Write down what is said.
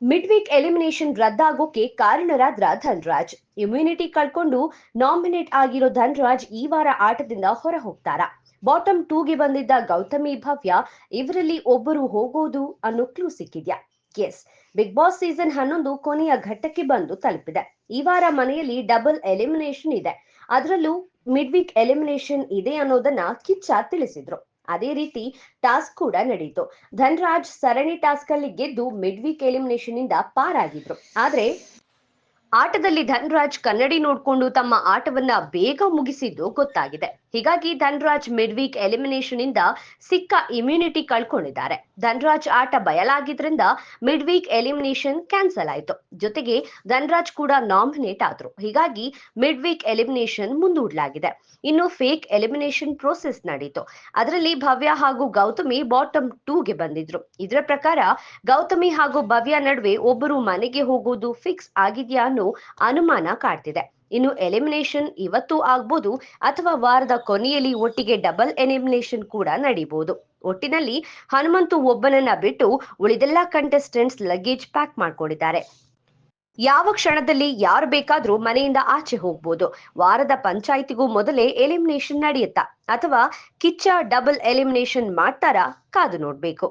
Mid week elimination ರದ್ದಾಗೋಕೆ ಕಾರಣರಾದ್ರ Dhanraj. Immunity ಕಳ್ಕೊಂಡು ನಾಮಿನೇಟ್ ಆಗಿರೋ ಧನ್ರಾಜ್ ಈ ವಾರ ಆಟದಿಂದ ಹೊರ ಹೋಗ್ತಾರ. ಬಾಟಮ್ 2ಗೆ ಬಂದಿದ್ದ ಗೌತಮಿ ಭವ್ಯ ಇವರಲ್ಲಿ ಒಬ್ಬರು ಹೋಗೋದು ಅನ್ನೋ ಕ್ಲೂ ಸಿಕ್ಕಿದ್ಯಾ? ಎಸ್, ಬಿಗ್ ಬಾಸ್ ಸೀಸನ್ 11 ಕೊನೆಯ ಘಟ್ಟಕ್ಕೆ ಬಂದು ತಲುಪಿದೆ. ಈ ವಾರ ಮನೆಯಲ್ಲಿ ಡಬಲ್ ಎಲಿಮಿನೇಷನ್ ಇದೆ. ಅದರಲ್ಲೂ ಮಿಡ್ ವೀಕ್ ಎಲಿಮಿನೇಷನ್ ಇದೆ ಅನ್ನೋದನ್ನ ಕಿಚ್ಚ ತಿಳಿಸಿದ್ರು. ಅದೇ ರೀತಿ ಟಾಸ್ಕ್ ಕೂಡ ನಡೆಯಿತು. ಧನ್ರಾಜ್ ಸರಣಿ ಟಾಸ್ಕ್ ಅಲ್ಲಿ ಗೆದ್ದು ಮಿಡ್ ವೀಕ್ ಎಲಿಮಿನೇಷನ್ ಇಂದ ಪಾರಾಗಿದ್ರು. ಆದ್ರೆ ಆಟದಲ್ಲಿ ಧನ್ರಾಜ್ ಕನ್ನಡಿ ನೋಡ್ಕೊಂಡು ತಮ್ಮ ಆಟವನ್ನ ಬೇಗ ಮುಗಿಸಿದ್ದು ಗೊತ್ತಾಗಿದೆ. ಹೀಗಾಗಿ ಧನ್ರಾಜ್ ಮಿಡ್ ವೀಕ್ ಎಲಿಮಿನೇಷನ್ ಇಂದ ಸಿಕ್ಕ ಇಮ್ಯುನಿಟಿ ಕಳ್ಕೊಂಡಿದ್ದಾರೆ. ಧನ್ರಾಜ್ ಆಟ ಬಯಲಾಗಿದ್ರಿಂದ ಮಿಡ್ ವೀಕ್ ಎಲಿಮಿನೇಷನ್ ಕ್ಯಾನ್ಸಲ್ ಆಯ್ತು. ಜೊತೆಗೆ ಧನ್ರಾಜ್ ಕೂಡ ನಾಮಿನೇಟ್ ಆದ್ರು. ಹೀಗಾಗಿ ಮಿಡ್ ವೀಕ್ ಎಲಿಮಿನೇಷನ್ ಮುಂದೂಡಲಾಗಿದೆ. ಇನ್ನು ಫೇಕ್ ಎಲಿಮಿನೇಷನ್ ಪ್ರೋಸೆಸ್ ನಡೀತು. ಅದರಲ್ಲಿ ಭವ್ಯ ಹಾಗೂ ಗೌತಮಿ ಬಾಟಮ್ 2ಗೆ ಬಂದಿದ್ರು. ಇದರ ಪ್ರಕಾರ ಗೌತಮಿ ಹಾಗೂ ಭವ್ಯ ನಡುವೆ ಒಬ್ಬರು ಮನೆಗೆ ಹೋಗೋದು ಫಿಕ್ಸ್ ಆಗಿದ್ಯಾ ಅನ್ನೋ ಅನುಮಾನ ಕಾಡ್ತಿದೆ. ಇನ್ನು ಎಲಿಮಿನೇಷನ್ ಇವತ್ತು ಆಗ್ಬೋದು ಅಥವಾ ವಾರದ ಕೊನೆಯಲ್ಲಿ ಒಟ್ಟಿಗೆ ಡಬಲ್ ಎಲಿಮಿನೇಷನ್ ಕೂಡ ನಡೀಬಹುದು. ಒಟ್ಟಿನಲ್ಲಿ ಹನುಮಂತು ಒಬ್ಬನನ್ನ ಬಿಟ್ಟು ಉಳಿದೆಲ್ಲ ಕಂಟೆಸ್ಟೆಂಟ್ಸ್ ಲಗೇಜ್ ಪ್ಯಾಕ್ ಮಾಡ್ಕೊಂಡಿದ್ದಾರೆ. ಯಾವ ಕ್ಷಣದಲ್ಲಿ ಯಾರು ಬೇಕಾದ್ರೂ ಮನೆಯಿಂದ ಆಚೆ ಹೋಗ್ಬೋದು. ವಾರದ ಪಂಚಾಯಿತಿಗೂ ಮೊದಲೇ ಎಲಿಮಿನೇಷನ್ ನಡೆಯುತ್ತಾ ಅಥವಾ ಕಿಚ್ಚ ಡಬಲ್ ಎಲಿಮಿನೇಷನ್ ಮಾಡ್ತಾರಾ? ಕಾದು ನೋಡ್ಬೇಕು.